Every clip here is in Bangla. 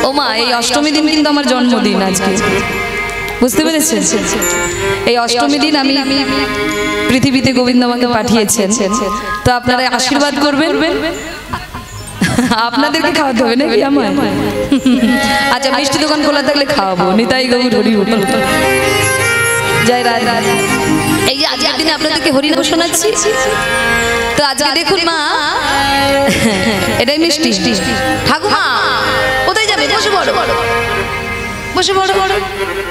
ও মা এই অষ্টমী দিন কিন্তু আমার জন্মদিন আজকে, বুঝতে পেরেছেন? এই অষ্টমী দিন আমি পৃথিবীতে গোবিন্দ আমাকে পাঠিয়েছেন, তো আপনারা আশীর্বাদ করবেন। আপনাদেরকে খাওয়াতে হবে নাকি আমার? আচ্ছা, মিষ্টি দোকান খোলা থাকলে খাওয়াবো। নিতাই গৌর হরি বল। জয় রাধা। এই যে আজকের দিনে আপনাদেরকে হরিনাম শোনাচ্ছি, তো আজকে দেখুন মা, এটাই মিষ্টি। ঠাকুমা কোথায় যাবে? বসে বড় বসে বড়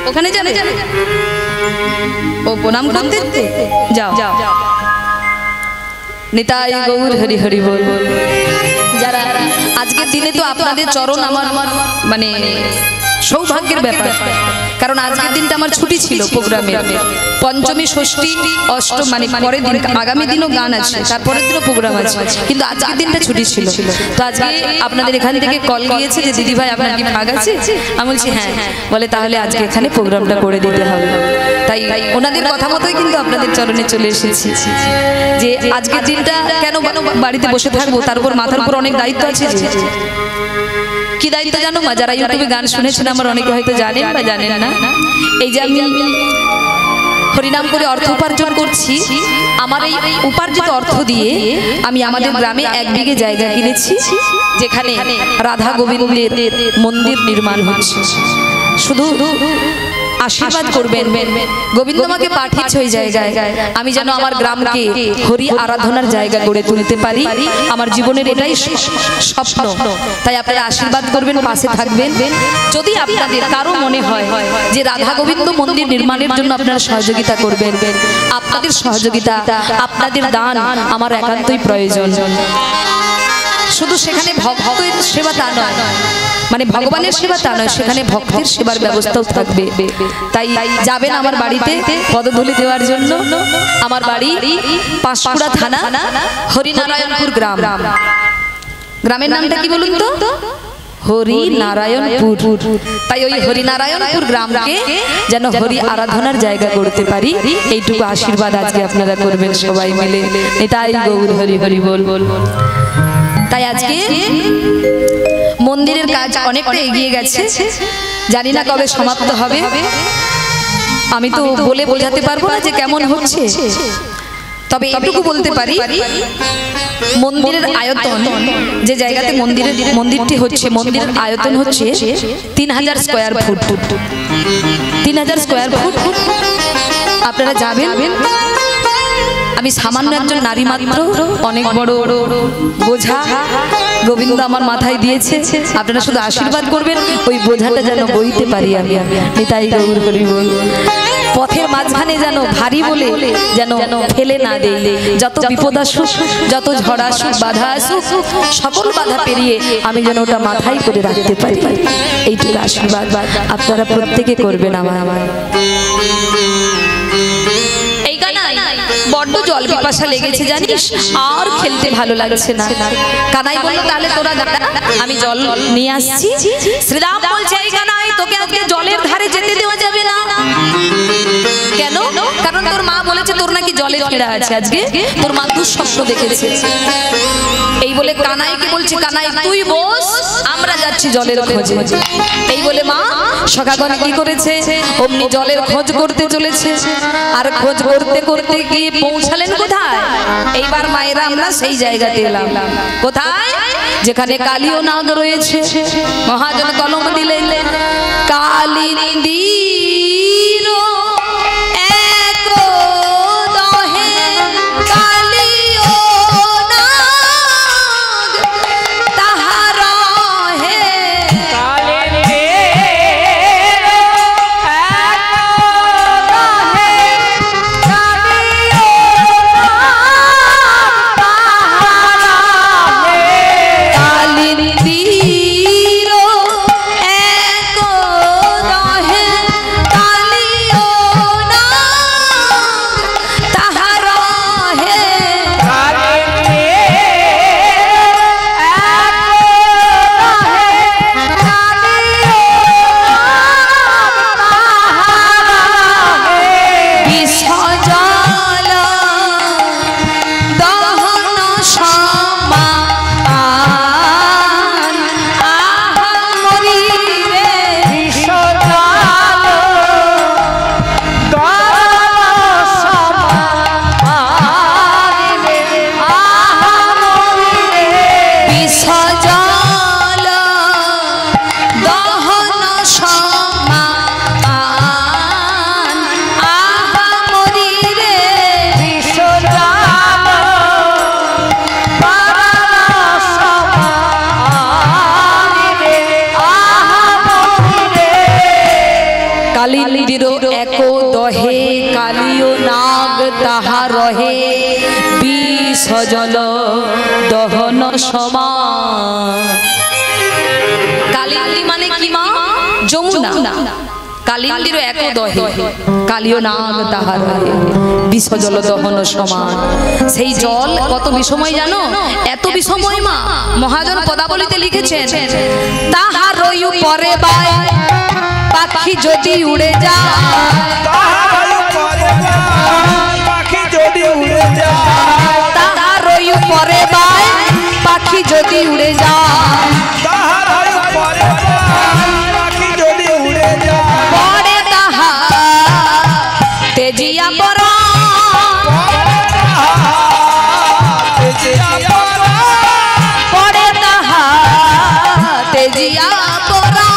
ওখানে যাবে। ও প্রণাম করতে যাও। নিতাই গৌর হরি হরি বল। যারা আজকের দিনে, তো আপনাদের চরণ আমার মানে সৌভাগ্যের ব্যাপার, কারণ আজকের দিনটা আমার ছুটি ছিল প্রোগ্রামে। পঞ্চমী, ষষ্ঠী, অষ্টম মানে পরের দিন, আগামী দিনও গান আছে, তারপরের দিনও প্রোগ্রাম আছে, কিন্তু আজকের দিনটা ছুটি ছিল। তো আজকে আপনাদের এখান থেকে কল গিয়েছে যে দিদি ভাই আপনার কি ভাগ আছে? আমি বলছি হ্যাঁ। বলে তাহলে আজকে এখানে প্রোগ্রামটা করে দিতে হবে। তাই ওনাদের কথা মতোই কিন্তু আপনাদের চরণে চলে এসেছি যে আজকের দিনটা কেন বাড়িতে বসে থাকবো, তার উপর মাথার উপর অনেক দায়িত্ব আছে। কি দায়িত্ব জানো মা? যারা ইউটিউবে গান শুনেছেন আমার অনেকে হয়তো জানেন বা জানেন না। এই যে আমি হরিনাম করে অর্থ উপার্জন করছি, আমার এই উপার্জিত অর্থ দিয়ে আমি আমাদের গ্রামে 1 বিঘে জায়গা কিনেছি, যেখানে রাধা গোবিন্দের মন্দির নির্মাণ হচ্ছে। শুধু আশীর্বাদ করবেন, গোবিন্দ আমাকে পাঠিয়েছে ওই জায়গায়, আমি যেন আমার গ্রামকে হরি আরাধনার জায়গা গড়ে তুলতে পারি। আমার জীবনের এটাই স্বপ্ন। তাই আপনারা আশীর্বাদ করবেন, পাশে থাকবেন। যদি আপনাদের কারো মনে হয় যে রাধা গোবিন্দ মন্দির নির্মাণের জন্য আপনারা সহযোগিতা করবেন, আপনাদের সহযোগিতা, আপনাদের দান আমার একান্তই প্রয়োজন। শুধু সেখানে ভক্তের সেবা তা নয়, মানে ভগবানের সেবা তা নয়, সেখানে ভক্তের সেবার ব্যবস্থাও থাকবে। তাই যাবেন আমার বাড়িতে পদধূলি দেওয়ার জন্য। আমার বাড়ি পাঁশকুড়া থানা, হরিনারায়ণপুর গ্রাম। গ্রামের নামটা কি বলুন তো? হরিনারায়ণপুর। তাই ওই হরিনারায়ণপুর গ্রামকে যেন হরি আরাধনার জায়গা করতে পারি, এইটুকু আশীর্বাদ আজকে আপনারা করবেন সবাই মিলে। এটাই গৌর হরি হরি বল। তাই আজকে মন্দিরের কাজ অনেকটা এগিয়ে গেছে, জানি না কবে সমাপ্ত হবে। আমি তো বলে বোঝাতে পারবো না যে কেমন হচ্ছে, তবে এটুকু বলতে পারি মন্দিরের আয়তন, যে জায়গাতে মন্দিরটি হচ্ছে, মন্দিরের আয়তন হচ্ছে 3000 স্কয়ার ফুট। 3000 square foot. আপনারা যাবেন, আমি সামান্য একজন নারী মাত্র, অনেক বড় বোঝা গোবিন্দ আমার মাথায় দিয়েছে। আপনারা শুধু আশীর্বাদ করবেন, ওই বোঝাটা যেন বইতে পারি আমি। নিতাই গৌর হরি বল। পথের মাঝখানে যেন ভারী বলে যেন ফেলে না দেই। যত বিপদ আসুক, যত ঝড় আসুক, বাধা আসুক, সকল বাধা পেরিয়ে আমি যেন ওটা মাথায় করে রাখতে পারি। এইটুকু আশীর্বাদ আপনারা প্রত্যেকে করবেন আমার। বড্ড জল পিপাসা লেগেছে জানিস, আর খেলতে ভালো লাগছে না। কানাই বলল তাহলে তোরা দাঁড়া, আমি জল নিয়ে আসছি। শ্রীরাম বলছে এই কানাই, তোকে আজকে জলের ধারে যেতে দেওয়া যাবে না। কেন? কারণ তোর মা বলেছে তোর নাকি জলের ফেরা আছে, আজকে তোর মা দুঃস্বপ্ন দেখেছে। এই বলে কানাইকে বলছে কানাই তুই বস, আমরা যাচ্ছি জলের খোঁজে। এই বলে মা সখাগণ কি করেছে, অমনি জলের খোঁজ করতে চলেছে। আর খোঁজ করতে করতে গিয়ে পৌঁছালেন কোথায়? এইবার মায়েরা আমরা সেই জায়গাতে এলাম। কোথায়? যেখানে কালী ও নাগ রয়েছে। মহাজন কলম দিলেন, কালী নীর এক দহে কালী ও নাগ তাহারা হে। কালিন্দির এক দহে কালিও নাগ তাহা রহে বিষ জল দহন সমান। কালিন্দি মানে কি মা? যমুনা। কালিন্দির এক দহে কালিও নাগ তাহা রহে বিষ জল দহন সমান। সেই জল কত বিষময় জানো? এত বিষময় মা মহাজন পদাবলীতে লিখেছেন, তাহা রয়ু পরে বাই পাখি যদি উড়ে যায়, পাখি যদি উড়ে যায়, তাহার রয়ু পরে বাই পাখি যদি উড়ে যায়, তাহার রয়ু পরে বাই পাখি যদি উড়ে যায়, পরে তাহা তেজিয়া পরা, পরে তাহা তেজিয়া পরা।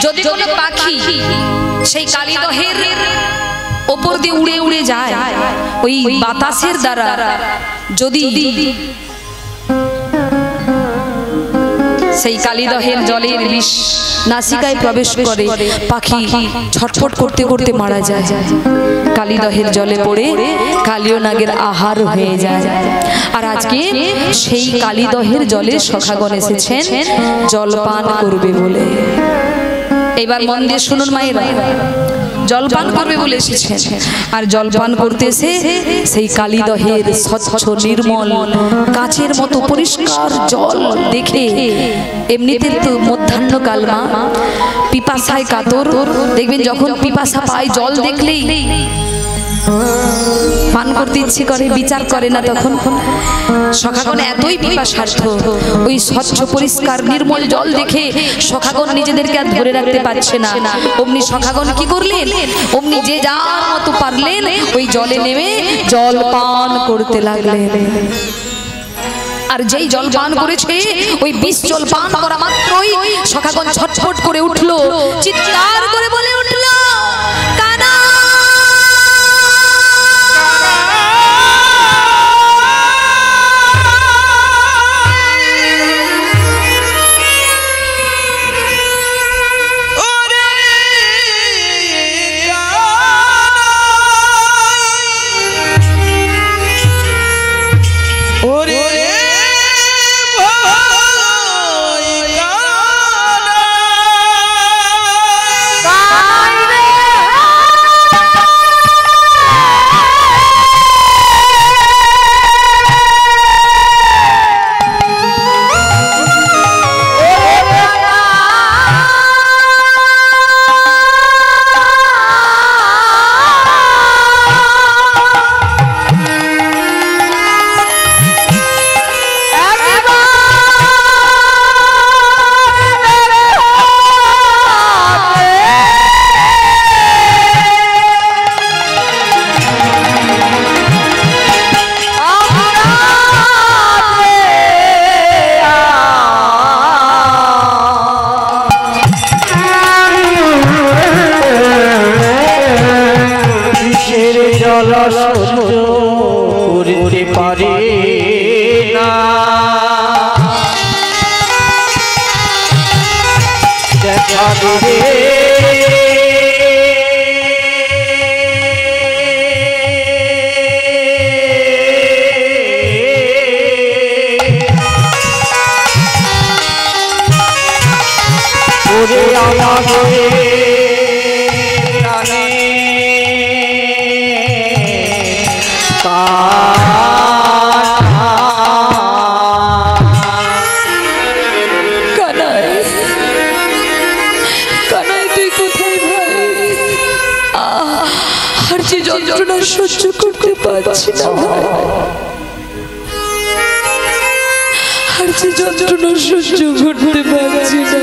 যদি কোনো পাখি সেই কালিদহের ওপর দিয়ে উড়ে উড়ে যায়, ওই বাতাসের দ্বারা যদি সেই কালিদহের জলের বিষ নাসিকায় প্রবেশ করে, পাখি ছটফট করতে করতে মারা যায়। কালিদহের জলে পড়ে কালিও নাগের আহার হয়ে যায়। আর আজকে সেই কালিদহের জলে সখাগণ এসেছেন জলপান করবে বলে। এবার মন দিয়ে শুনুন মায়েরা, জলপান করবে বলে এসেছেন। আর জলপান করতে এসে সেই কালিদহের স্বচ্ছ নির্মল কাচের মতো পরিষ্কার জল দেখে, এমনিতে তো মধ্যাহ্নকাল মা পিপাসায় কাতর, দেখবেন যখন পিপাসা পায় জল দেখলেই পান করতে ইচ্ছে করে, বিচার করে না। তখন সখাগণ এতই পিপাসার্থ, ওই স্বচ্ছ পরিষ্কার নির্মল জল দেখে সখাগণ নিজেদেরকে আর ধরে রাখতে পারছে না। অমনি সখাগণ কি করলেন, অমনি যে যার মতো পারলেন ওই জলে নেমে জল পান করতে লাগলেন। আর যেই জল পান করেছে, ওই বিষ জল পান করা মাত্রই সখাগণ ছটফট করে উঠলো, চিৎকার করে বলে উঠলো, কানা সহ্য করতে পারছি না ভাই, আর যে যন্ত্রণা সহ্য করতে পারছি না।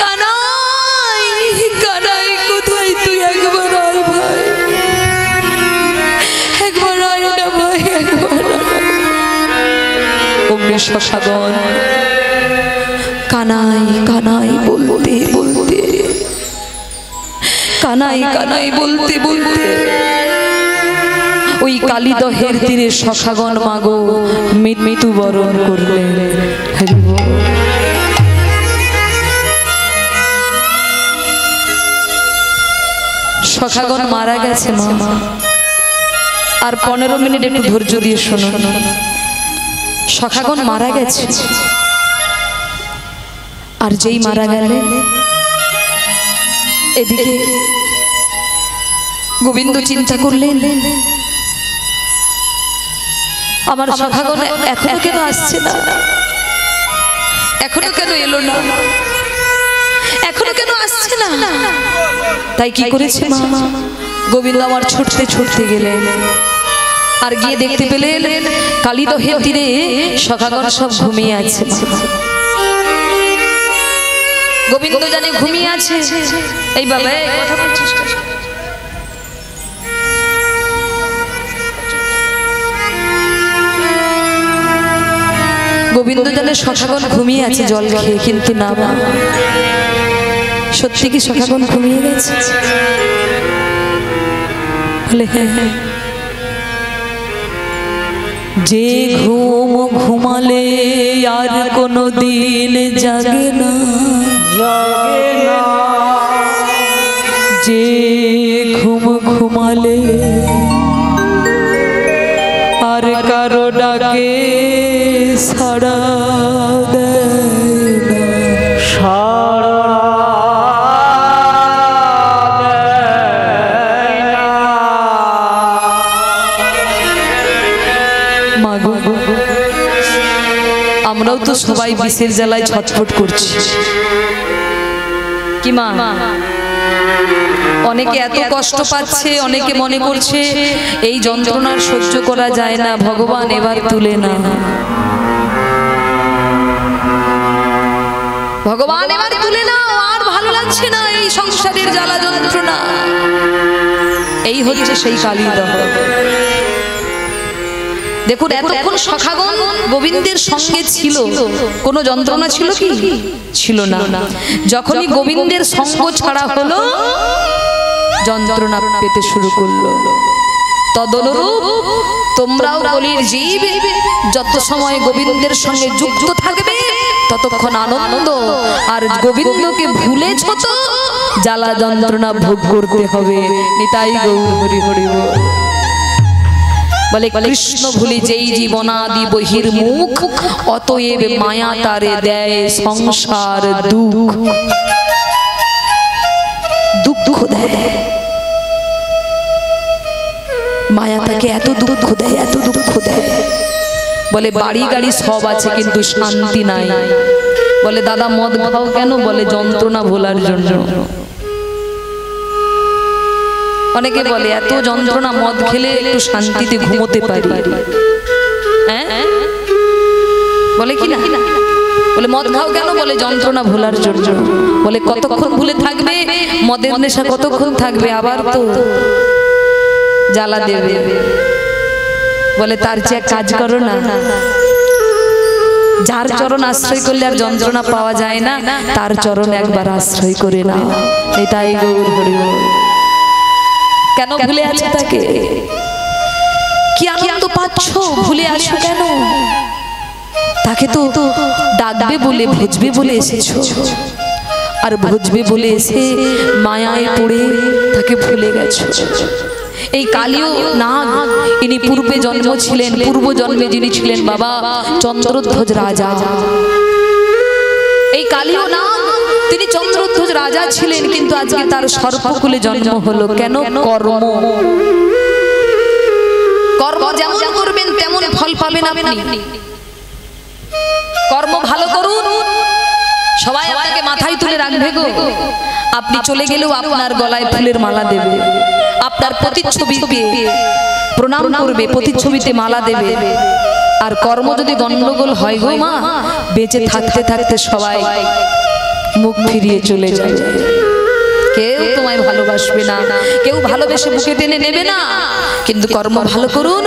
কানাই কানাই কোথায় তুই? একবার আয় ভাই, একবার আয় না ভাই, একবার। অমনি সখাগণ কানাই কানাই বলতে বলতে, কানাই কানাই বলতে বলতে ওই কালিদহের তীরে সখাগণ মাগো মৃত্যুবরণ করলেন। হরি বল। সখাগণ মারা গেছে মা। আর 15 মিনিট একটু ধৈর্য দিয়ে শোনো। সখাগণ মারা গেছে, আর যেই মারা গেলেন এদিকে গোবিন্দ চিন্তা করলেন আমার সখাগণ এখনো কেন আসছে না, এখনো কেন এলো না, এখনো কেন আসছে না। তাই কি করেছে মা, গোবিন্দ আমার ছুটতে ছুটতে গেলেন, আর গিয়ে দেখতে পেলেন কালিদহের তীরে সখাগণ সব ঘুমিয়ে আছে। গোবিন্দ জানে ঘুমিয়ে আছে। এই বাবা কথা বলছিস, গোবিন্দ জানে সখাগণ ঘুমিয়ে আছে জল খেয়ে, কিন্তু না মা, সত্যি কি সখাগণ ঘুমিয়ে গেছে? বলে হ্যাঁ। যে ঘুম ঘুমালে আর কোনো দিন জাগে না, যে ঘুম ঘুমালে আর কারো ডাকে সাড়া দেয় না, আমরাও তো সবাই বিষের জ্বালায় ছটফট করছি কি মা? অনেকে এত কষ্ট পাচ্ছে, অনেকে মনে করছে এই যন্ত্রণার সহ্য করা যায় না, ভগবান এবার তুলে না, ভগবান এবার তুলে না, আর ভালো লাগছে না এই সংসারের জ্বালা যন্ত্রণা। এই হচ্ছে সেই কালিদহ। দেখুন এতক্ষণ সখাগণ গোবিন্দের সঙ্গে ছিল, কোনো যন্ত্রণা ছিল কি? ছিল না। যখনই গোবিন্দের সঙ্গ ছাড়া হলো যন্ত্রণা পেতে শুরু করলো। তদনুরূপ তোমরাও কলির জীব যত সময় গোবিন্দের সঙ্গে যুক্ত থাকবে ততক্ষণ আনন্দ, আর গোবিন্দকে ভুলেছ তো জ্বালা যন্ত্রণা ভোগ করতে হবে। নিতাই গৌর হরি হরি বল। বলে কৃষ্ণ ভুলে যেই জীবনাদি বহির্মুখ, অতএব মায়া তারে দেয় সংসার দুঃখ। দুঃখ দেয় মায়া, তাকে এত দুঃখ দেয়, এত দুঃখ দেয়। বলে বাড়ি গাড়ি সব আছে কিন্তু শান্তি নাই। বলে দাদা মদ খাও কেন? বলে যন্ত্রণা ভোলার জন্য। অনেকে বলে এত যন্ত্রণা, মদ খেলে একটু শান্তিতে ঘুমোতে পারি। হ্যাঁ বলে কি না? বলে মদ খাও কেন? বলে যন্ত্রণা ভোলার জন্য। বলে কতক্ষণ ভুলে থাকবে? মদের নেশা কতক্ষণ থাকবে? আবার তো জ্বালা দেবে। বলে তার চেয়ে কাজ করো না, যার চরণ আশ্রয় করলে আর যন্ত্রণা পাওয়া যায় না, তার চরণ একবার আশ্রয় করে না। এটাই গৌর হরি বল। কেন ভুলে আছো তাকে? কি আনন্দ পাচ্ছ? ভুলে আছো কেন? তাকে তো ডাকবে বলে, ভজবে বলে এসেছো, আর ভজবে বলে এসে মায়ায় পড়ে তাকে ভুলে গেছো। এই কালীয় নাগ, ইনি পূর্বে জন্ম ছিলেন, পূর্ব জন্মে যিনি ছিলেন বাবা চন্দ্রধ্বজ রাজা। এই কালীয় নাগ তিনি চন্দ্রধ্বজ রাজা ছিলেন, কিন্তু আজকে তার সর্পকুলে জন্ম হলো। কেন? কর্ম। কর্ম যেমন করবেন তেমন ফল পাবেন আপনি। কর্ম ভালো করুন, সবাই আপনাকে মাথায় তুলে রাখবে গো। আপনি চলে গেলেও আপনার গলায় ফুলের মালা দেবে, আপনার প্রতিচ্ছবিকে প্রণাম করবে, প্রতিচ্ছবিতে মালা দেবে। আর কর্ম যদি গন্ডগোল হয় গো মা, বেঁচে থাকতে থাকতে সবাই মুখ ফিরিয়ে চলে যাবে। কেউ তোমায় ভালোবাসবে না, কেউ ভালোবেসে বুকে টেনে নেবে না। কিন্তু কর্ম ভালো করুন।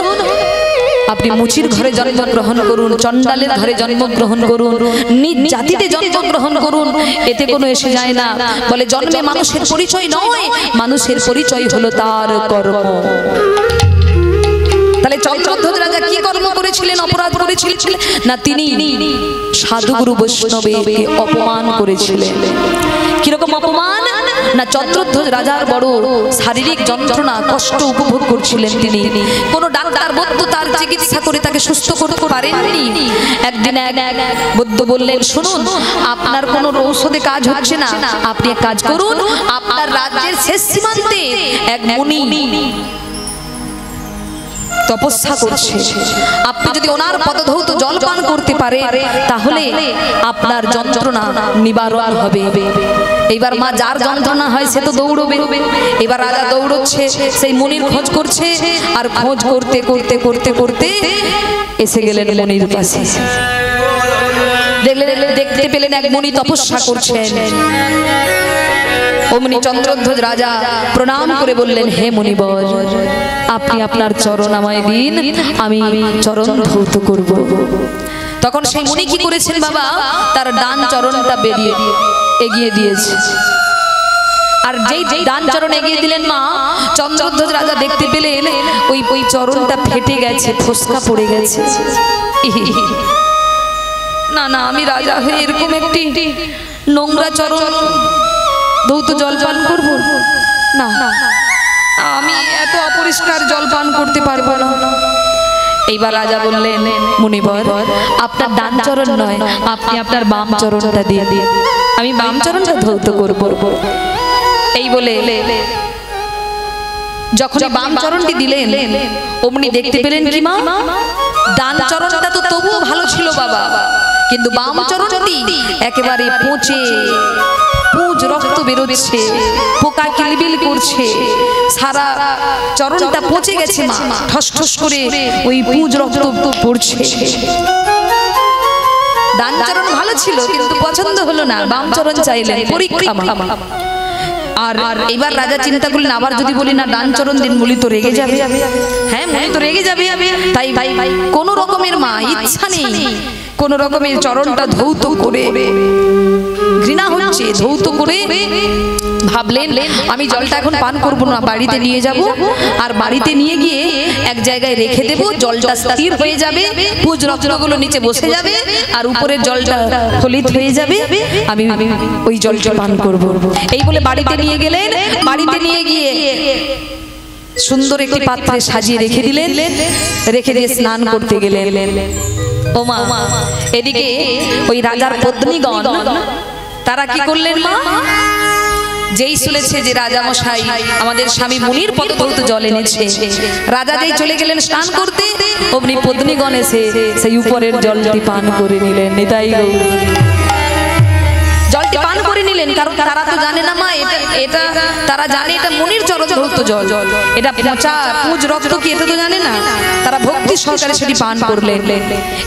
আপনি মুচির ঘরে জন্মগ্রহণ করুন, চণ্ডালের ঘরে জন্মগ্রহণ করুন, নিজ জাতিতে জন্মগ্রহণ করুন, এতে কোনো এসে যায় না। বলে জন্মে মানুষের পরিচয় নয়, মানুষের পরিচয় হলো তার কর্ম। তাহলে চন্দ্রধ্বজ রাজা কি কর্ম করেছিলেন, অপরাধ করেছিলেন না? তিনি সাধুগুরু বৈষ্ণবকে অপমান করেছিলেন। কিরকম অপমান না? চন্দ্রধ্বজ রাজার বড় শারীরিক যন্ত্রণা, কষ্ট উপভোগ করছিলেন তিনি। কোনো ডাক্তার বৈদ্য তার চিকিৎসা করে তাকে সুস্থ করতে পারেননি। একদিন এক বৈদ্য বললেন, শুনুন, আপনার কোনো ঔষধে কাজ হচ্ছে না, আপনি এক কাজ করুন, আপনার রাজ্যের শেষ সীমান্তে এক মুনি তপস্যা করছে, আপনি যদি ওনার পদধৌত জল পান করতে পারে তাহলে আপনার যন্ত্রণা নিবারণ হবে। এইবার মা, যার যন্ত্রণা হয় সে তো দৌড়বে। এবার রাজা দৌড়চ্ছে, সেই মুনির খোঁজ করছে, আর খোঁজ করতে করতে করতে করতে এসে গেলেন মুনির কাছে। দেখতে পেলেন এক মুনি তপস্যা করছেন। অমনি চন্দ্রধ্বজ রাজা প্রণাম করে বললেন, হে মুনিবর, আপনি আপনার চরণ আমায় দিন, আমি চরণ ধৌত করব। তখন সেই মুনি কি করেছেন বাবা, তার ডান চরণটা বেরিয়ে এগিয়ে দিয়েছে। আর যেই ডান চরণ এগিয়ে দিলেন মা, চন্দ্রধ্বজ রাজা দেখতে পেলেন ওই চরণটা ফেটে গেছে, ফোসকা পড়ে গেছে। না না, আমি রাজা হয়ে এরকম একটি নোংরা চরণ ধৌত জল পান করব না, আমি এত অপরিষ্কার জল পান করতে পারবো না। এইবার রাজা বললেন, মুনিবর, আপনার ডান চরণ নয়, আপনি আপনার বাম চরণটা দিয়ে দিন, আমি বাম চরণটা ধৌত করব। এই বলে যখন বাম চরণটি দিলেন, অমনি দেখতে পেলেন কি মা, ডান চরণটা তো তবুও ভালো ছিল বাবা, কিন্তু বাম চরণটি একেবারে পচে পুঁজ রক্ত বেরোচ্ছে, পোকা কিলবিল করছে, সারা চরণটা পচে গেছে মা, ঠস ঠস করে ওই পুঁজ রক্ত পড়ছে। ডান চরণ ভালো ছিল কিন্তু পছন্দ হলো না, বাম চরণ চাইলেন, পরীক্ষা। আর এবার রাজা চিন্তা করলেন, আবার যদি বলি না ডান চরণ দিন, মুলি তো রেগে যাবে। হ্যাঁ, মুলি তো রেগে যাবে। তাই কোন রকমের মা ইচ্ছা নেই, কোন রকমের চরণটা ধৌত করে, ঘৃণা হচ্ছে, ধৌত করে ভাবলেন আমি জলটা এখন পান করব না, বাড়িতে নিয়ে যাব, আর বাড়িতে নিয়ে গিয়ে এক জায়গায় রেখে দেব, জলটা স্থির হয়ে যাবে, পুঁজ রক্তগুলো নিচে বসে যাবে, আর উপরের জলটা ফলিত হয়ে যাবে, আমি ওই জলটা পান করব। এই বলে বাড়িতে নিয়ে গেলেন। বাড়িতে নিয়ে গিয়ে সুন্দর একটি পাত্রে সাজিয়ে রেখে দিলেন, রেখে দিয়ে স্নান করতে গেলেন। ও মা, এদিকে ওই রাজার পত্নীগণ তারা কি করলেন মা, যেই শুনেছে যে রাজা মশাই আমাদের স্বামী মুনির পদধৌত জল এনেছে, রাজা যেই চলে গেলেন স্নান করতে, অমনি পত্নীগণ এসে সেই উপরের জলটি পান করে নিলেন। নিতাই গৌর, জলটি পান করে নিলেন, কারণ তারা তো জানে না মা, এটা তারা জানে এটা মুনির চরণধৌত জল, এটা পচা পুঁজ রক্ত কি এটা তো জানে না, তারা ভক্তি সহকারে সেটি পান করলেন।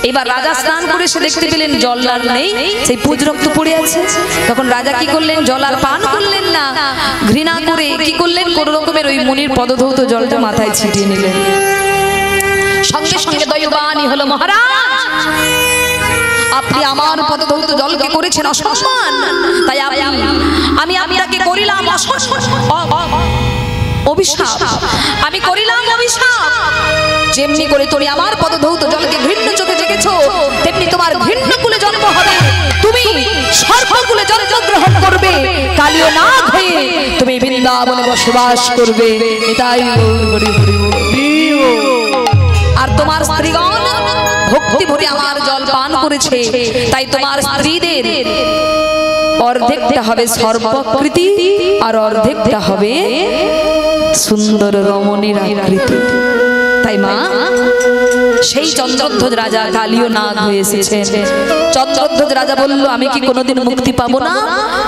এবার রাজা স্নান করে সে দেখতে পেলেন জল আর নেই, সেই পুঁজ রক্ত পড়ে আছে। তখন রাজা কি করলেন, জল আর পান করলেন না, ঘৃণা করে কি করলেন, কোন রকমের ওই মুনির পদধৌত জলটা মাথায় ছিটিয়ে নিলেন। সঙ্গে সঙ্গে দৈবানি হলো, মহারাজ আপনি আমার পদধৌত জলকে করেছেন অসম্মান, তাই আমি আপনাকে করিলাম অভিশাপ, আমি করিলাম অভিশাপ। যেমনি করে তুমি আমার পদধৌত জলকে ঘৃণ্য চোখে দেখেছো, তেমনি তোমার ঘৃণ্য কুলে জন্ম হবে, তুমি সর্বকুলে জন্ম গ্রহণ করবে, কালিও না হয়ে তুমি বৃন্দাবনে বসবাস করবে। তাই আর তোমার স্ত্রীগণ ভক্তি ভরে আমার জল পান করেছে, তাই তোমার স্ত্রীদের অর্ধেকটা হবে সর্বাকৃতি, আর অর্ধেকটা হবে সুন্দর রমণীর আকৃতি। তাই মা, সেই চন্দ্রধ্বজ রাজা কালিও নাগ হয়ে এসেছেন। চন্দ্রধ্বজ রাজা বলল, আমি কি কোনোদিন মুক্তি পাবো না?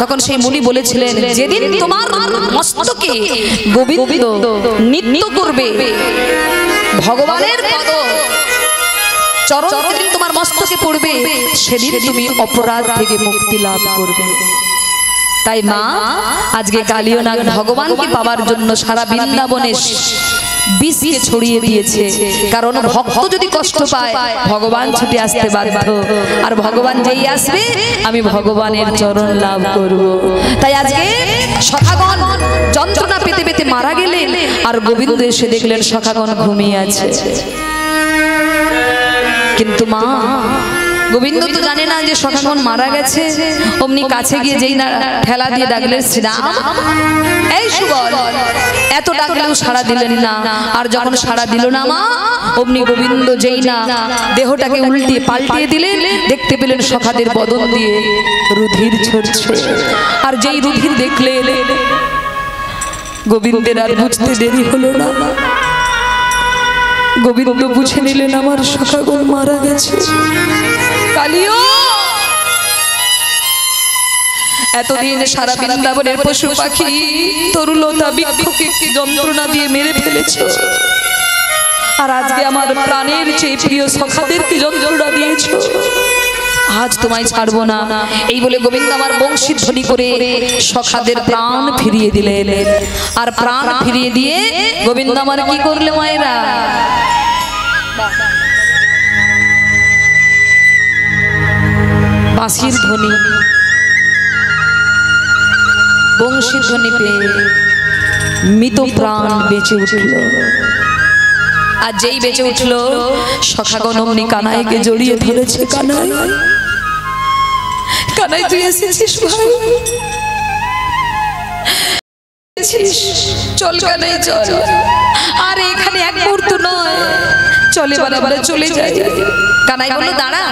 তখন সেই মুনি বলেছিলেন, যেদিন তোমার মস্তকে গোবিন্দ নৃত্য করবে, ভগবানের পদ চরণ যেদিন তোমার মস্তকে পড়বে, সেদিন তুমি অপরাধ থেকে মুক্তি লাভ করবে। তাই মা, আজকে কালিও নাগ ভগবানকে পাওয়ার জন্য সারা বৃন্দাবনে বিষকে ছড়িয়ে দিয়েছে। কারণ ভক্ত যদি কষ্ট পায় ভগবান ছুটে আসতে বাধ্য, আর ভগবান যেই আসবে আমি ভগবানের চরণ লাভ করব। তাই আজকে সখাগণ যন্ত্রণা পেতে পেতে মারা গেলেন, আর গোবিন্দ এসে দেখলেন সখাগণ ঘুমিয়ে আছে। কিন্তু মা গোবিন্দ তো জানে না যে সখাগণ মারা গেছে। অমনি কাছে গিয়ে যেই না ঠেলা দিয়ে ডাকলেন শ্রীরাম, এই সুবল। এত ডাকলেও সাড়া দিলেন না। আর যখন সাড়া দিল না মা, অমনি গোবিন্দ যেই না দেহটাকে উল্টিয়ে পাল্টিয়ে দিলেন, দেখতে পেলেন সখাদের বদন দিয়ে রুধির ঝরছে। আর যেই রুধির দেখলেন গোবিন্দের আর বুঝতে দেরি হলো না। গোবিন্দ বুঝে নিলেন আমার সখাগণ মারা গেছে। কালিও এতদিন সারা বৃন্দাবনের পশু পাখি তরুলতা বৃক্ষকে যন্ত্রণা দিয়ে মেরে ফেলেছে, আর আজকে আমার প্রাণের চেয়ে প্রিয় সখাদেরকে যন্ত্রণা দিয়েছ। আজ তোমায় ছাড়বো না। এই বলে গোবিন্দ আমার বংশী ধ্বনি করে সখাদের প্রাণ ফিরিয়ে দিলেন। আর প্রাণ ফিরিয়ে দিয়ে গোবিন্দ আমার কি করলে মায়েরা, বাঁশির ধ্বনি বংশী ধ্বনি পেয়ে মৃত প্রাণ বেঁচে উঠল। আর যেই বেঁচে উঠল সখাগণ অমনি কানাইকে জড়িয়ে ধরেছে। কানাই, কানাই তুই এসেছিস ভাই, চল কানাই চল। আর এখানে এক মুহূর্ত নয়, চলে বারে চলে যাই। কানাই বলল দাঁড়া,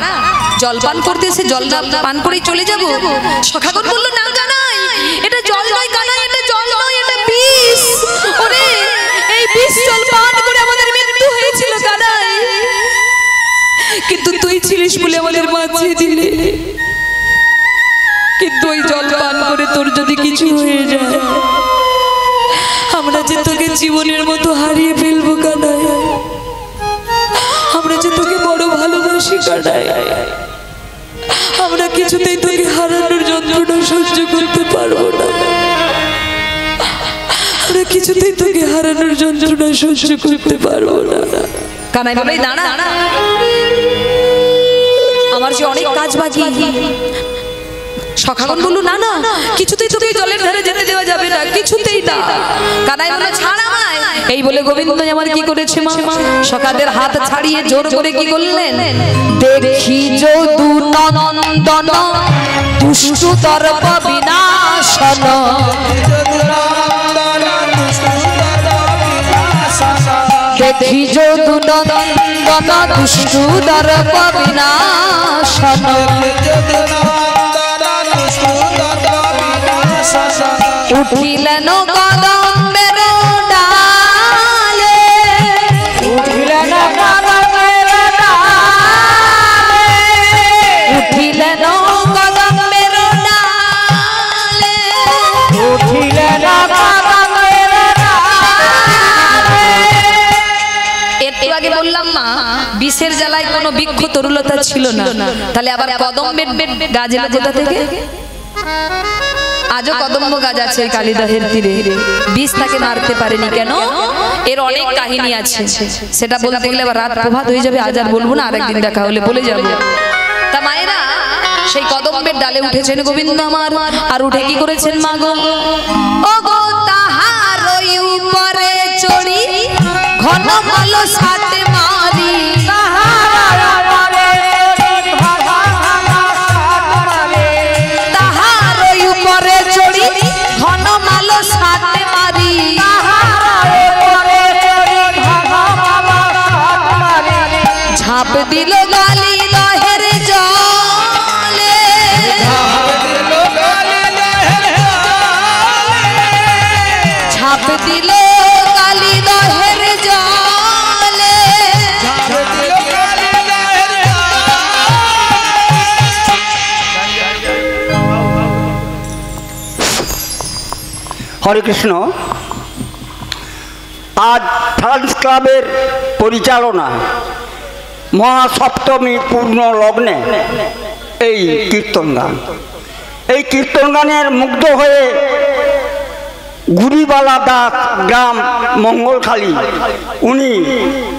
জল পান করতে এসে জল পান করেই চলে যাব। সখাগণ বলল না কানাই, এটা জল নয় কানাই, এটা জল নয়, এটা বিষ। ওরে এই বিষ জল পান করে আমাদের মৃত্যু হয়েছিল কানাই, কিন্তু তুই ছিলিস বলে আমাদের বাঁচিয়ে দিলে। কিন্তু ওই জল পান করে তোর যদি কিছু হয়ে যায়, আমরা যে তোকে জীবনের মতো হারিয়ে ফেলবো কানাই। আমরা যে তোকে বড় ভালোবাসি কানাই, আমরা কিছুতেই তোকে হারানোর যন্ত্রণা সহ্য করতে পারবো না। আমরা কিছুতেই তোকে হারানোর যন্ত্রণা সহ্য করতে পারবো না। কানাই বলে দাঁড়া, আমার যে অনেক কাজ বাকি। সখাগণ বলল না না, কিছুতেই তোকে জলের ধারে যেতে দেওয়া যাবে না, কিছুতেই না। কানাই বলে ছাড় আমায়। এই বলে গোবিন্দ আমার কি করেছে মা, সখাদের হাত ছাড়িয়ে জোর করে কি করলেন, দেখি যদু নন্দন দুষ্টু দর্প বিনাশন, দেখি যদু নন্দন দুষ্টু দর্প বিনাশন, উঠিলেন কদম্বের ডালে, উঠিলেন কদম্বের ডালে, উঠিলেন কদম্বের ডালে, উঠিলেন কদম্বের ডালে। একটু আগে বললাম না বিষের জ্বালায় কোনো বৃক্ষ তরুলতা ছিল না, তাহলে আবার কদম্বের গাছ এলো কোথা থেকে? আজও কদম্ব গাছ আছে কালিদাহের তীরে, বিষ তাকে মারতে পারেনি কেন? এর অনেক কাহিনী আছে, সেটা বলতে গেলে আবার রাত প্রভাত হয়ে যাবে। আজ আর বলবো না, আরেকদিন দেখা হলে বলে যাবো। তা মায়েরা সেই কদম্বের ডালে উঠেছেন গোবিন্দ আমার, আর উঠে কি করেছেন মা গো, ও গো তাহার উপরে চড়ি ঘন ভালো সাথে মারি, ঝাঁপ দিল গালি দহের জলে, ঝাঁপ দিল গালি দহের জলে। হরে কৃষ্ণ। আজ ফ্রান্স ক্লাবের পরিচালনা মহাসপ্তমী পূর্ণ লগ্নে এই কীর্তন গান, এই কীর্তন গানের মুগ্ধ হয়ে গুড়িবালা দাস, গ্রাম মঙ্গলখালী, উনি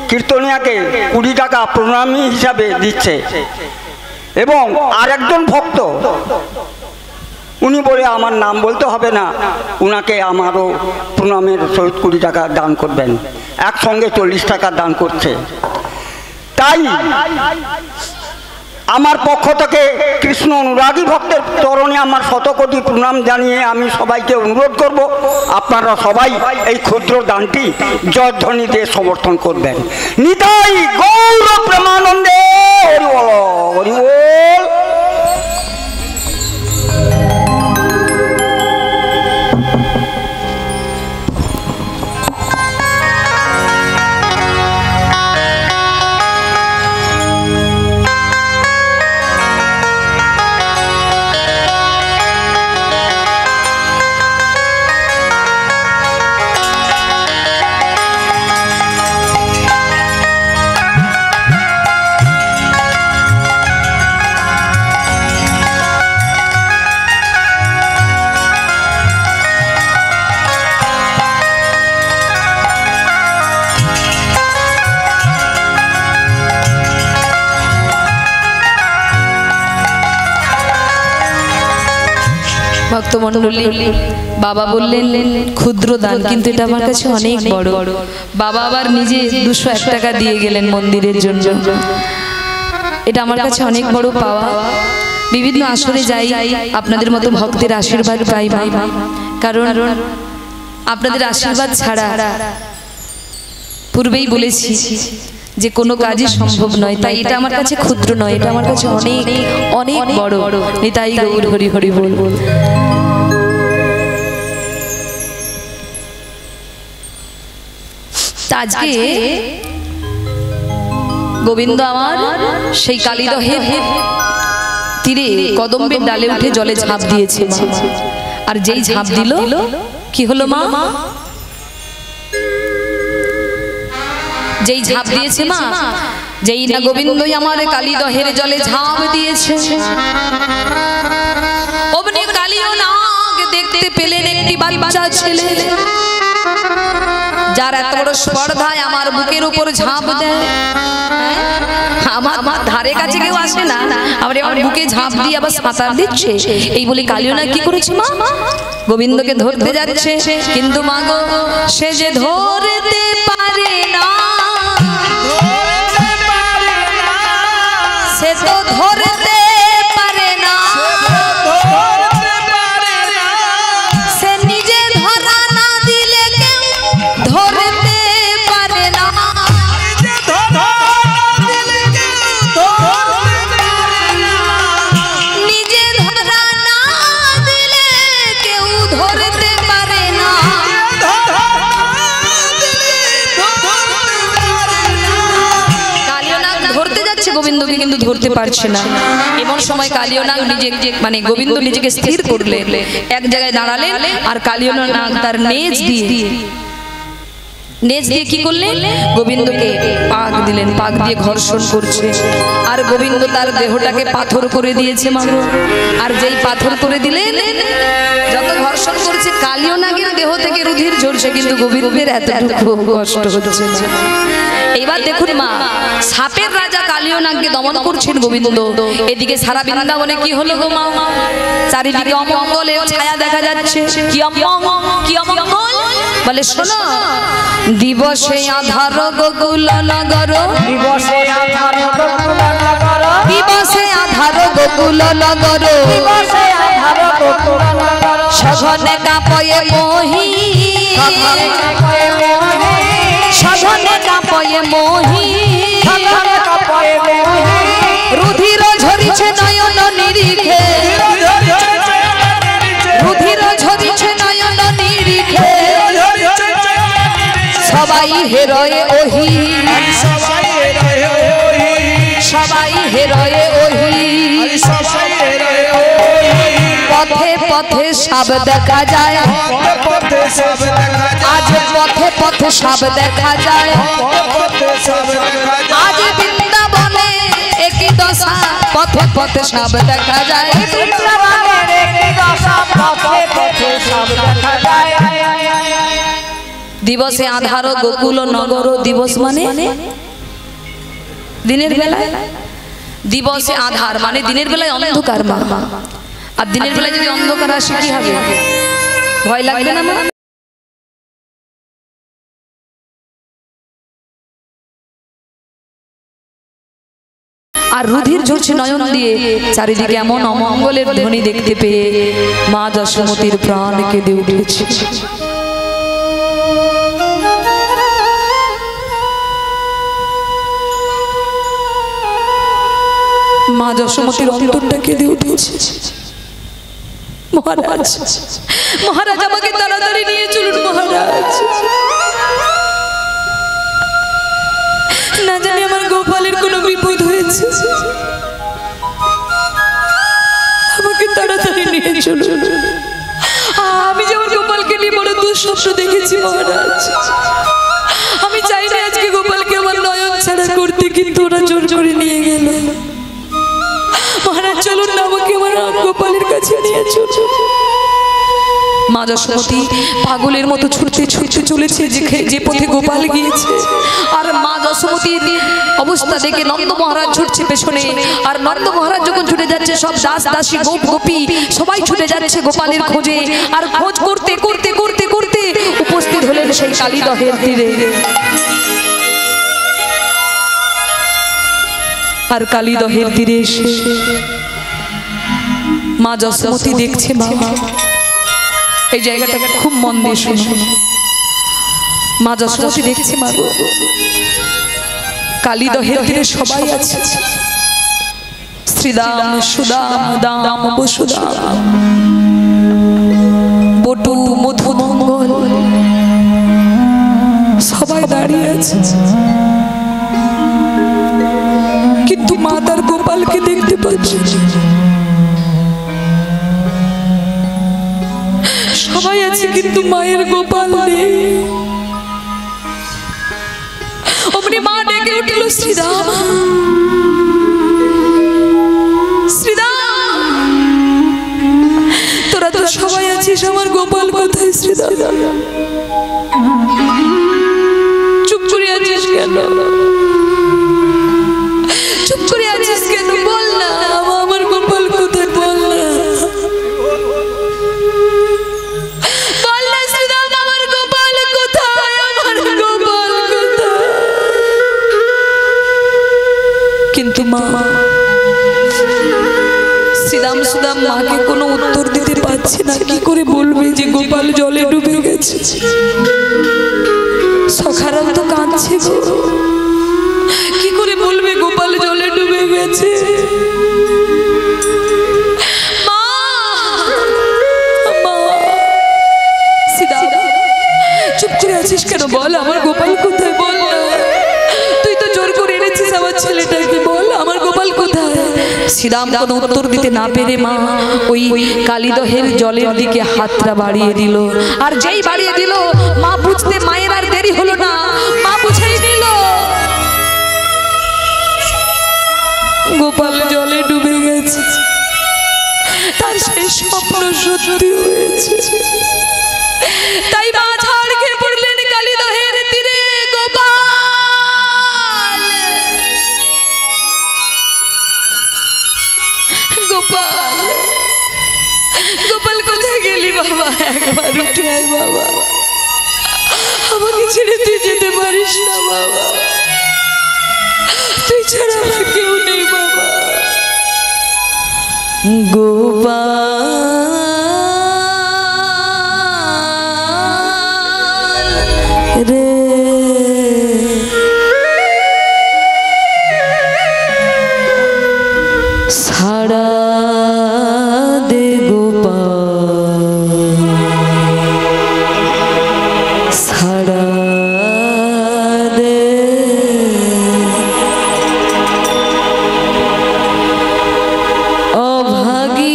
কীর্তনিয়াকে 20 টাকা প্রণামী হিসাবে দিচ্ছে। এবং আরেকজন ভক্ত, উনি বলে আমার নাম বলতে হবে না, উনাকে আমারও প্রণামের সহিত 20 টাকা দান করবেন, একসঙ্গে 40 টাকা দান করছে। তাই আমার পক্ষ থেকে কৃষ্ণ অনুরাগী ভক্তের চরণে আমার শতকোটি প্রণাম জানিয়ে আমি সবাইকে অনুরোধ করব, আপনারা সবাই এই ক্ষুদ্র দানটি জয়ধ্বনি দিয়ে সমর্থন করবেন। নিতাই গৌর প্রেমানন্দে হরি বল, হরি বল। ভক্তমণ্ডলী, বাবা বললেন ক্ষুদ্র দান, কিন্তু এটা আমার কাছে অনেক বড়। বাবা আবার নিজে 201 টাকা দিয়ে গেলেন মন্দিরের জন্য। এটা আমার কাছে অনেক বড় পাওয়া। বিভিন্ন আসরে যাই, আপনাদের মতো ভক্তের আশীর্বাদ পাই, কারণ আপনাদের আশীর্বাদ ছাড়া পূর্বেই বলেছি যে কোনো কাজই সম্ভব নয়। তাই এটা আমার কাছে ক্ষুদ্র নয়, এটা আমার কাছে অনেক অনেক বড়। নিতাই গৌর হরি হরি বল। আজকে গোবিন্দ আমার সেই কালীদহের তীরে কদম্বের ডালে উঠে জলে ঝাঁপ দিয়েছে। আর যেই ঝাঁপ দিল, কি হলো মা? যেই ঝাঁপ দিয়েছে মা, যেই না গোবিন্দই আমার কালীদহের জলে ঝাঁপ দিয়েছে, অমনি কালীও নাগ দেখতে পেলেন একটি বাচ্চা ছেলে, যার এত বড় স্পর্ধায় আমার বুকের উপর ঝাঁপ দেয়। আমার ধারে কাছে কেউ আসে না, আমার বুকে ঝাঁপ দিয়ে আবার সাঁতার দিচ্ছে। এই বলে কালীও নাগ কি করেছে মা? গোবিন্দকে ধরতে যাচ্ছে, কিন্তু মা গো, সে যে ধরতে পারে না, সে তো ধরতে পারে না, সে নিজে ধরা না দিলে কেউ ধরতে পারে না, নিজে ধরা না দিলে কেউ ধরতে পারে না। ধরতে যাচ্ছে গোবিন্দকে, কিন্তু ধরতে পারছে না। এমন সময় কালীয় নাগ নিজে মানে গোবিন্দ নিজেকে স্থির করলে, এক জায়গায় দাঁড়ালেন, আর কালীয় নাগ তার নেজ দিয়ে কি করলেন? গোবিন্দকে পাক দিলেন, পাক দিয়ে ঘর্ষণ করছে। আর গোবিন্দ তার দেহটাকে পাথর করে দিয়েছে মা। আর যেই পাথর করে দিলেন, যত ঘর্ষণ করছে, কালীয় নাগের দেহ থেকে রুধির ঝরছে, কিন্তু গোবিন্দের এতটুকু কষ্ট হচ্ছে না। এবার দেখুন মা, সাপের রাজা কালীয় নাগকে দমন করছেন গোবিন্দ। এদিকে সারা বৃন্দাবনে কি হলো গো মা? চারিদিকে অমঙ্গলের ছায়া দেখা যাচ্ছে। কি অমঙ্গল? বলে শোনো, দিবসে আধার গোকুল নগর, দিবসে আধার গোকুল নগর, দিবসে আধার গোকুল নগর, দিবসে আধার গোকুল নগর, সঘনে কাঁপয়ে মোহি, সঘনে কাঁপয়ে মোহি, রুধির ঝরিছে নয়ন নিরিখে, রুধির ঝরিছে নয়ন নিরিখে, সবাই হেরয়ে ওহি, সবাই হেরয়ে ওহি, পথে পথে সাপ দেখা যায়, আজ পথে পথে সাপ দেখা যায়, আজ বৃন্দাবনে একই দশা, পথে পথে সাপ দেখা যায়, বৃন্দাবনের একই দশা, পথে পথে সাপ দেখা যায়। দিবসে আধার গোকুল নগর দিবস মানে দিনের বেলায়, দিবসে আধার মানে দিনের বেলায় অন্ধকার মা, আর দিনের বেলায় যদি অন্ধকার আসে কি হবে? ভয় লাগবে না মা? আর রুধির ঝরছে নয়ন দিয়ে, চারিদিকে এমন অমঙ্গলের ধ্বনি দেখতে পেয়ে মা যশোমতীর প্রাণ কেঁদে উঠেছে। মা যশোমতীর অন্তরটা কেঁদে উঠেছে। মহারাজ, মহারাজ আমাকে তাড়াতাড়ি নিয়ে চলুন মহারাজ, না জানি আমার গোপালের কোনো বিপদ হয়েছে, আমাকে তাড়াতাড়ি নিয়ে চলুন। আমি যে আমার গোপালকে নিয়ে বড় দুঃস্বপ্ন দেখেছি মহারাজ, আমি চাই না আজকে গোপালকে আমার নয়ন ছাড়া করতে, কিন্তু ওরা জোর করে নিয়ে গেল। মহারাজ চলুন না, আমাকে আমার গোপালের কাছে নিয়ে চলুন। মা যশোমতী পাগলের মতো ছুটতে ছুটতে চলেছে যে পথে গোপাল গিয়েছে। আর মা যশোমতীর অবস্থা দেখে নন্দ মহারাজ ছুটছে পেছনে। আর নন্দ মহারাজ যখন ছুটে যাচ্ছে, সব দাস দাসী গোপ গোপী সবাই ছুটে যাচ্ছে গোপালের খোঁজে। আর খোঁজ করতে করতে করতে করতে উপস্থিত হলেন সেই কালীদহের তীরে। আর কালীদহের তীরে এসে মা যশোমতী দেখছে, বাবা এই জায়গাটা খুব মন দিয়ে শুনুন। মা যশোমতী দেখছে, মা গো কালীদহের তীরে সবাই আছে, শ্রীদাম সুদাম দাম বসুদাম বটু মধু মঙ্গল সবাই দাঁড়িয়ে আছে, কিন্তু মা তার গোপালকে দেখতে পাচ্ছে। সবাই আছে কিন্তু মায়ের গোপাল নেই। অমনি মা ডেকে উঠল, শ্রীরাম শ্রীরাম, তোরা তো সবাই আছিস, আমার গোপাল কোথায়? শ্রীরাম চুপ করে আছিস কেন? চুপ করে আছিস কেন? বল না আমার গোপাল কোথায়? বল না, বল না শ্রীরাম, আমার গোপাল কোথায়? আমার গোপাল কোথায়? কিন্তু মা শ্রীরাম সুদাম মাকে কোনো উত্তর দিতে পারছে না। কি করে বলবে যে গোপাল জলে ডুবে গেছে? সখারাম তো কাঁদছে গো, কি করে বলবে গোপাল জলে ডুবে গেছে? মা মা শ্রীরাম চুপ করে আছিস কেন? বল আমার গোপাল কোথায়? বল না, তুই তো জোর করে এনেছিস আমার ছেলেটাকে, বল আমার গোপাল কোথায়? শ্রীরাম কোনো উত্তর দিতে না পেরে মা ওই কালীদহের জলের দিকে হাতটা বাড়িয়ে দিল। আর যেই বাড়িয়ে দিল, মা বুঝতে মায়ের আর দেরি হলো না, মা বুঝেই দিল গোপাল জলে ডুবে গেছে। তার সেই স্বপ্ন সত্যি হয়েছে। তাই মা ঝাড় খেয়ে পড়লেন কালীদহের তীরে। গোপাল গোপাল গোপাল কোথায় গেলি বাবা? একবার উঠে আয় বাবা, আমাকে ছেড়ে তুই যেতে পারিস না বাবা, তুই ছাড়া আমার কেউ নেই বাবা। গোপাল রে সারা দে গোপাল, সারা দে অভাগী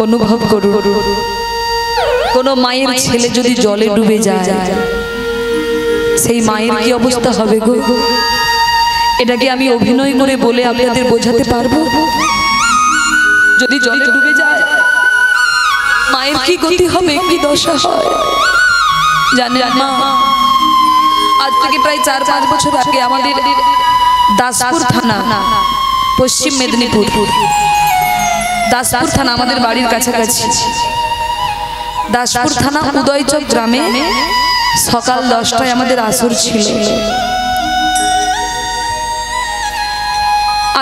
অনুভব করুন, কোনো মায়ের ছেলে যদি জলে ডুবে যায় সেই মায়ের কি অবস্থা হবে গো? এটাকে আমি অভিনয় করে বলে আপনাদের বোঝাতে পারবো? যদি জলে ডুবে যায় মায়ের কি গতি হবে, কি দশা হয় জানেন মা? আজ থেকে প্রায় 4-5 বছর আগে আমাদের দাসপুর থানা, পশ্চিম মেদিনীপুর দাসপুর থানা আমাদের বাড়ির কাছাকাছি, দাসপুর থানা উদয়চক গ্রামে সকাল 10টায় আমাদের আসর ছিল।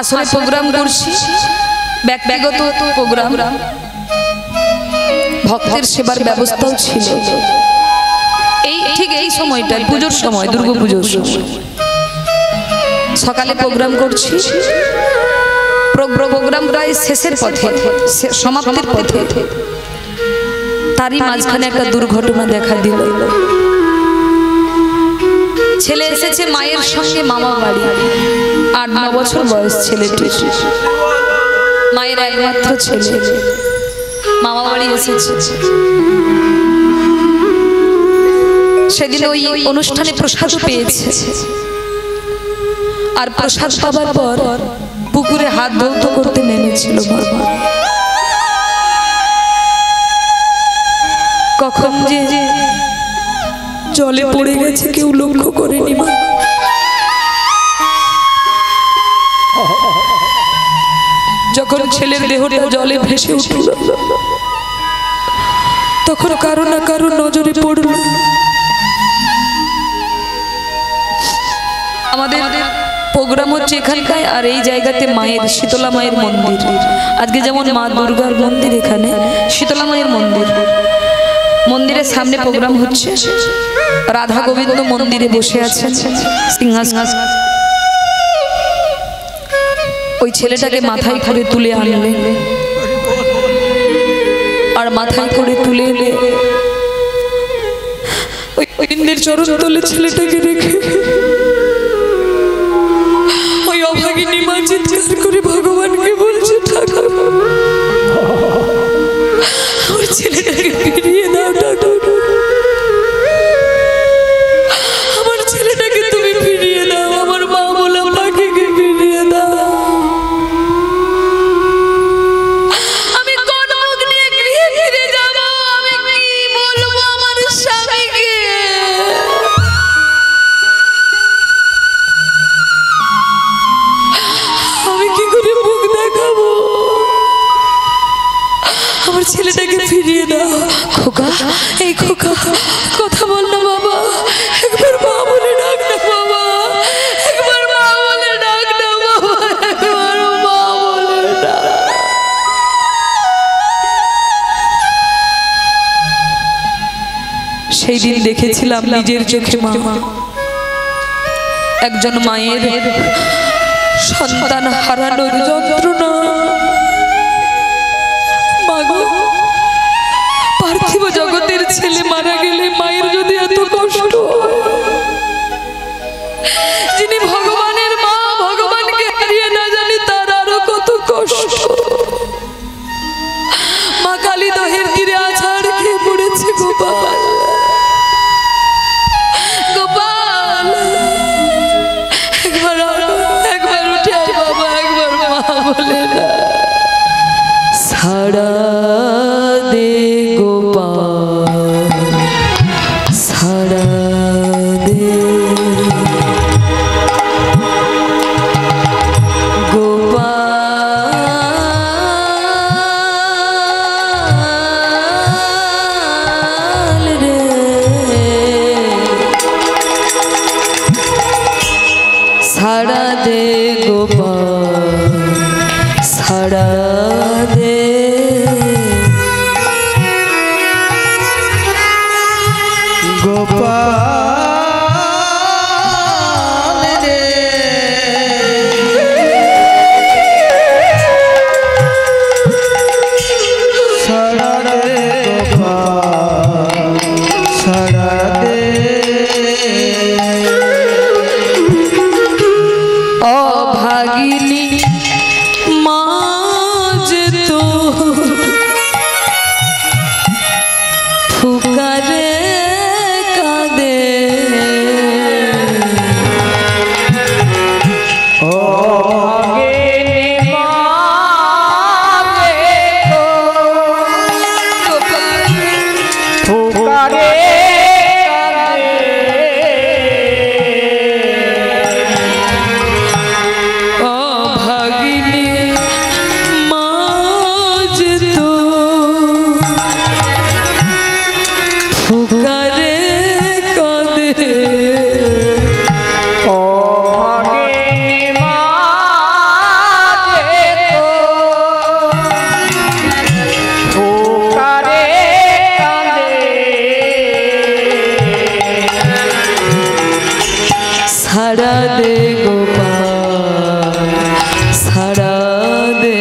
আসরে প্রোগ্রাম করছি, ব্যক্তিগত প্রোগ্রাম, ভক্তের সেবার ব্যবস্থাও ছিল। ঠিক এই সময়টা পুজোর সময়, দুর্গা পুজোর সময় সকালে প্রোগ্রাম করছি। প্রোগ্রাম প্রায় শেষের পথে, সমাপ্তির পথে, তারই মাঝখানে একটা দুর্ঘটনা দেখা দিল। ছেলে এসেছে মায়ের সঙ্গে মামা বাড়ি, 8-9 বছর বয়স ছেলেটি, মায়ের একমাত্র ছেলে মামা বাড়ি এসেছে। সেদিন ওই অনুষ্ঠানে প্রসাদ পেয়েছে, আর প্রসাদ পাবার পর পুকুরে হাত ধৌত করতে নেমেছিল। কখন যে জলে পড়ে গেছে কেউ লক্ষ্য করেনি মা। যখন ছেলের দেহটা জলে ভেসে উঠল তখন কারো না কারো নজরে পড়ল। আমাদের প্রোগ্রাম হচ্ছে এখানকায়, আর এই জায়গাতে মায়ের, শীতলা মায়ের মন্দির। আজকে যেমন মা দুর্গার মন্দির, এখানে শীতলা মায়ের মন্দির। মন্দিরের সামনে প্রোগ্রাম হচ্ছে, রাধা গোবিন্দ মন্দিরে বসে আছেন সিংহাসন। ওই ছেলেটাকে মাথায় করে তুলে আনলেন, আর মাথায় করে তুলে এনে ওই গোবিন্দের চরণ তলে ছেলেটাকে রেখে ওই অভাগিনী মা চিৎকার করে ভগবানকে বলছে, ঠাকুর আমার ছেলেটাকে ফিরিয়ে দাও, ঠাকুর আমার ছেলেটাকে তুমি ফিরিয়ে দাও, আমার মা বলা পাখিকে ফিরিয়ে দাও। আমি কোন মুখ নিয়ে গৃহে ফিরে যাব? আমি কি বলবো আমার স্বামীকে? আমি কি করে মুখ দেখাবো? আমার ছেলেটাকে ফিরিয়ে দাও। খোকা, এই খোকা কথা বল না বাবা, একবার মা বলে ডাক না বাবা, একবার মা বলে ডাক না বাবা, একবার মা বলে ডাক। সেই দিন দেখেছিলাম নিজের চোখে মা, একজন মায়ের সন্তান হারানোর যন্ত্রণা। পার্থিব জগতের ছেলে মারা গেলে মায়ের যদি এত কষ্ট, যিনি ভগবানের মা, ভগবানকে হারিয়ে না জানি তার আরো কত কষ্ট। মা কালী দহের তীরে আছাড় খেয়ে পড়েছে। গোপাল, গোপাল একবার উঠে আয় বাবা, একবার মা বলে না। সারা দে গোপাল, সারা দে গোপাল রে, সারা দে গোপাল, সারা দে গোপাল রে, সারা দে গোপাল, সারা দে। অভাগিনী মা যে সারা দে গোপাল সারা দে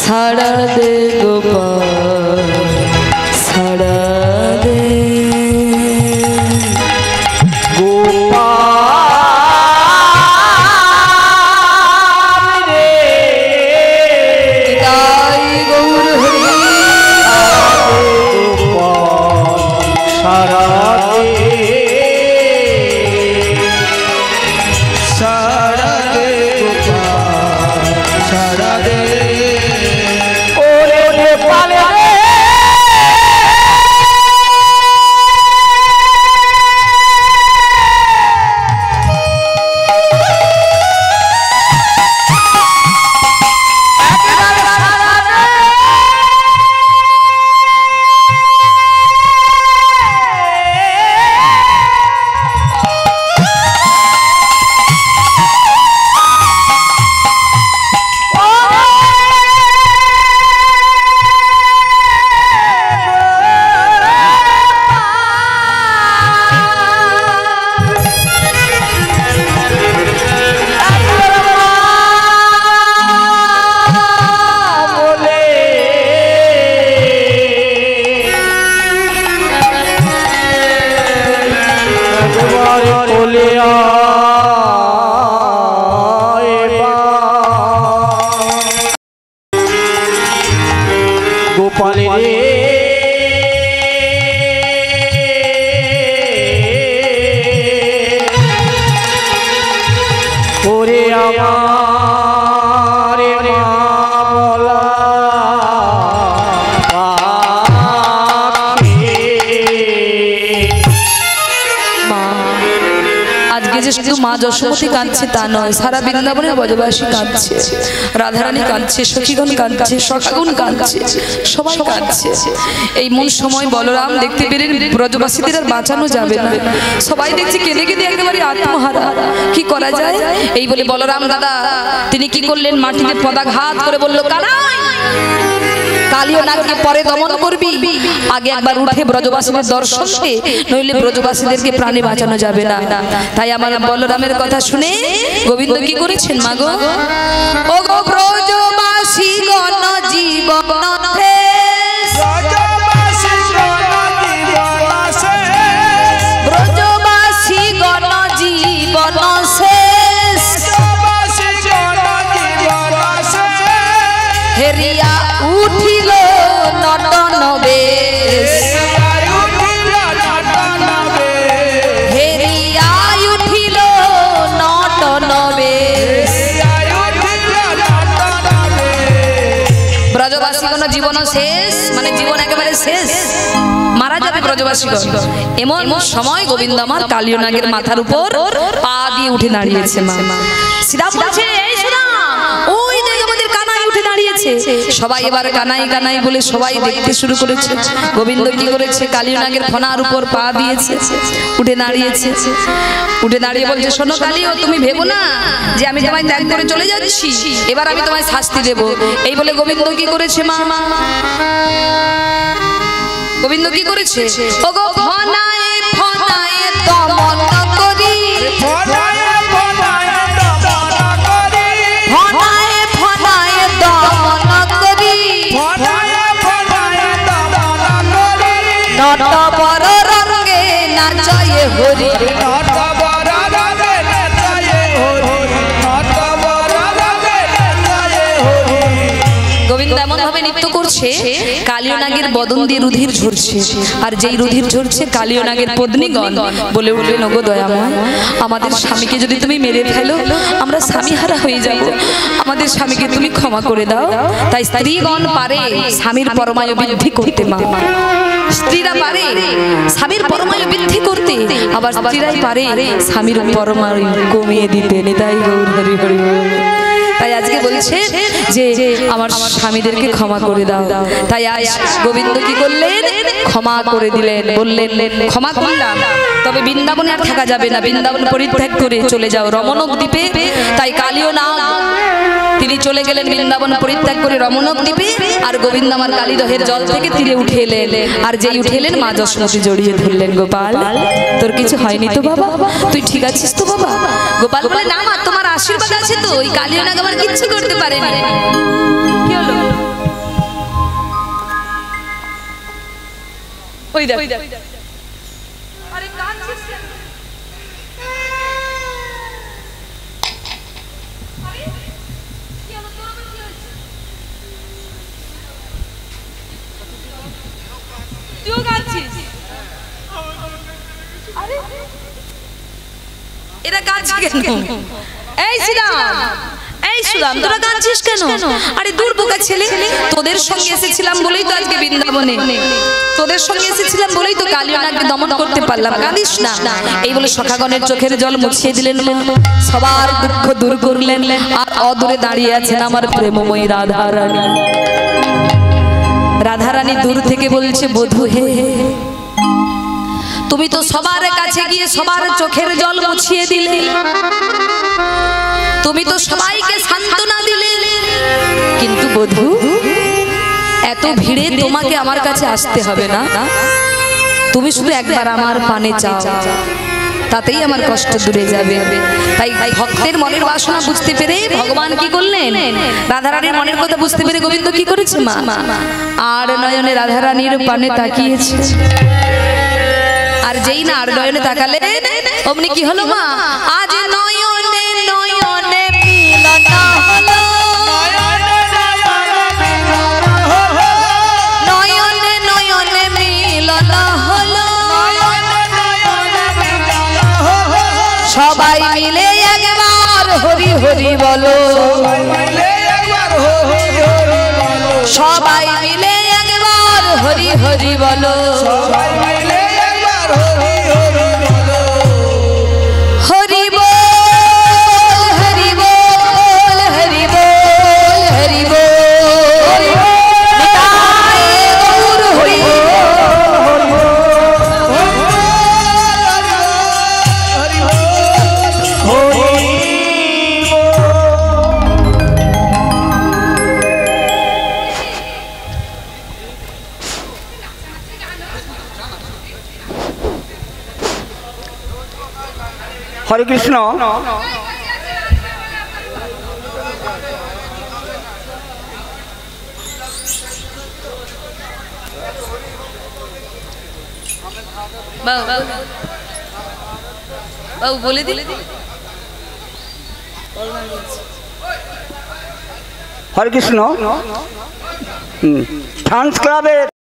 সারা দে গোপাল সারা দে গোপাল রে তাই গৌর হরি সারা দে সারা দে গোপাল সারা দে গোপাল রে ওরে আমার মামলা আজকে যে শুধু মা যশোমতী কাঁদছে তা নয়, সারা বৃন্দাবনের ব্রজবাসী কাঁদছে, রাধারানী কাঁদছে, সখীগণ কাঁদছে, সখাগণ কাঁদছে, সবাই কাঁদছে। এই মন সময় বলরাম দেখতে পেলেন ব্রজবাসীদের আর বাঁচানো যাবে না, সবাই দেখছে কেঁদে কেঁদে একেবারে আত্মহারা, কি করা যায়? এই বলে বলরাম দাদা তিনি কি করলেন, মাটিতে পদাঘাত করে বলল, কানাই কালিও নাগকে পরে দমন করবি, আগে একবার উঠে ব্রজবাসীদের দর্শন দে, নইলে ব্রজবাসীদেরকে প্রাণে বাঁচানো যাবে না। তাই আমার বলরামের কথা শুনে গোবিন্দ কি করেছেন, মাগো ও গো ব্রজবাসী গণ জীবন ব্রজবাসী গণ জীবন হেরিয়া উঠিল নটন বেশ, হেরিয়া উঠিল নটন বেশ, ব্রজবাসীগণ জীবন শেষ, মানে জীবন একেবারে শেষ, মারা যাবে ব্রজবাসীগণ। এমন সময় গোবিন্দ আমার কালীয় নাগের মাথার উপর পা দিয়ে উঠে দাঁড়িয়েছে। মা শ্রীরাম বলছে, এই শ্রীরাম, ওই দেখ আমাদের কানাই উঠে দাঁড়িয়েছে। সবাই এবার কানাই কানাই বলে সবাই দেখতে শুরু করেছে। গোবিন্দ কি করেছে, কালীয় নাগের ফনার উপর পা দিয়েছে, উঠে দাঁড়িয়েছে। উঠে দাঁড়িয়ে বলছে, শোনো কালীয়, তুমি ভেবো না যে আমি তোমায় ত্যাগ করে চলে যাচ্ছি, এবার আমি তোমায় শাস্তি দেব। এই বলে গোবিন্দ কি করেছে, মা গোবিন্দ কি করেছে, ওগো ফনায়ে ফনায়ে দমন করি, ফনায়ে ফনায়ে দমন করি, নটবর রঙ্গে নাচয়ে হরি, গোবিন্দ এমন ভাবে নৃত্য করছে, কালীয় নাগের বদন দিয়ে রুধির ঝরছে। আর যেই রুধির ঝরছে, কালীয় নাগের পত্নীগণ বলে উঠলেন, ওগো দয়াময়, আমাদের স্বামীকে যদি তুমি মেরে ফেলো, আমরা স্বামীহারা হয়ে যাব, আমাদের স্বামীকে তুমি ক্ষমা করে দাও। তাই স্ত্রীগণ পারে স্বামীর পরমায়ু বৃদ্ধি করতে, মা স্ত্রীরা পারে স্বামীর পরমায়ু বৃদ্ধি করতে, আবার স্ত্রীরাই পারে স্বামীর পরমায়ু কমিয়ে দিতে। নিতাই গৌর হরি হরি। তাই আজকে বলছে যে আমার স্বামীদেরকে ক্ষমা করে দাও। তাই আজ গোবিন্দ কি করলেন, ক্ষমা করে দিলেন, বললেন ক্ষমা করলাম, তবে বৃন্দাবনে আর থাকা যাবে না, বৃন্দাবন পরিত্যাগ করে চলে যাও রমণক দ্বীপে। তাই কালীয় নাগ তিনি চলে গেলেন বৃন্দাবন পরিত্যাগ করে রমণক দ্বীপে। আর গোবিন্দ আমার কালীদহের জল থেকে তীরে উঠে এলেন। আর যেই উঠে এলেন, মা যশোমতী জড়িয়ে ধরলেন, গোপাল তোর কিছু হয়নি তো বাবা, তুই ঠিক আছিস তো বাবা? গোপাল বলে, না মা, তোমার আশীর্বাদ আছে তো, ওই কালীয় নাগ আমার কিচ্ছু করতে পারেনি। কি হলো, ওই দেখ, আরে কাঁদছিস কেন? তুইও কাঁদছিস? আরে এরা কাঁদছে কেন? এই শ্রীরাম, এই শ্রীরাম, তোরা কাঁদছিস কেন? আরে দূর বোকা ছেলে, তোদের সঙ্গে এসেছিলাম বলেই তো আজকে বৃন্দাবনে, তোদের সঙ্গে এসেছিলাম বলেই তো কালীয় নাগকে দমন করতে পারলাম, কাঁদিস না। এই বলে সখাগণের চোখের জল মুছিয়ে দিলেন, সবার দুঃখ দূর করলেন। আর অদূরে দাঁড়িয়ে আছেন আমার প্রেমময়ী রাধারানী। রাধারানী দূর থেকে বলছে, বধূ হে, তুমি তো সবার কাছে গিয়ে সবার চোখের জল মুছিয়ে দিলে, তুমি তো সবাইকে সান্ত্বনা দিলে, কিন্তু বধূ এত ভিড়ে তোমাকে আমার কাছে আসতে হবে না, তুমি শুধু একবার আমার পানে চাও, তাতেই আমার কষ্ট দূরে যাবে। তাই ভক্তের মনের বাসনা বুঝতে পেরে ভগবান কি করলেন, রাধারানীর মনের কথা বুঝতে পেরে গোবিন্দ কি করেছে, মা আর নয়নে রাধারানীর পানে তাকিয়েছে। আর যেই না আর নয়নে তাকালে, অমনি কি হলো, মা আজ নয়নে নয়নে মিলন হলো, নয়নে নয়নে মিলন হলো, সবাই মিলে একবার হরি হরি বলো, সবাই মিলে একবার হরি হরি বলো, হরি বল হরি বল হরি বল হরি বল, নিতাই গৌর হরি হরে কৃষ্ণ। বাবু বলে দিলে, হরে কৃষ্ণ। ফ্রান্স ক্লাবে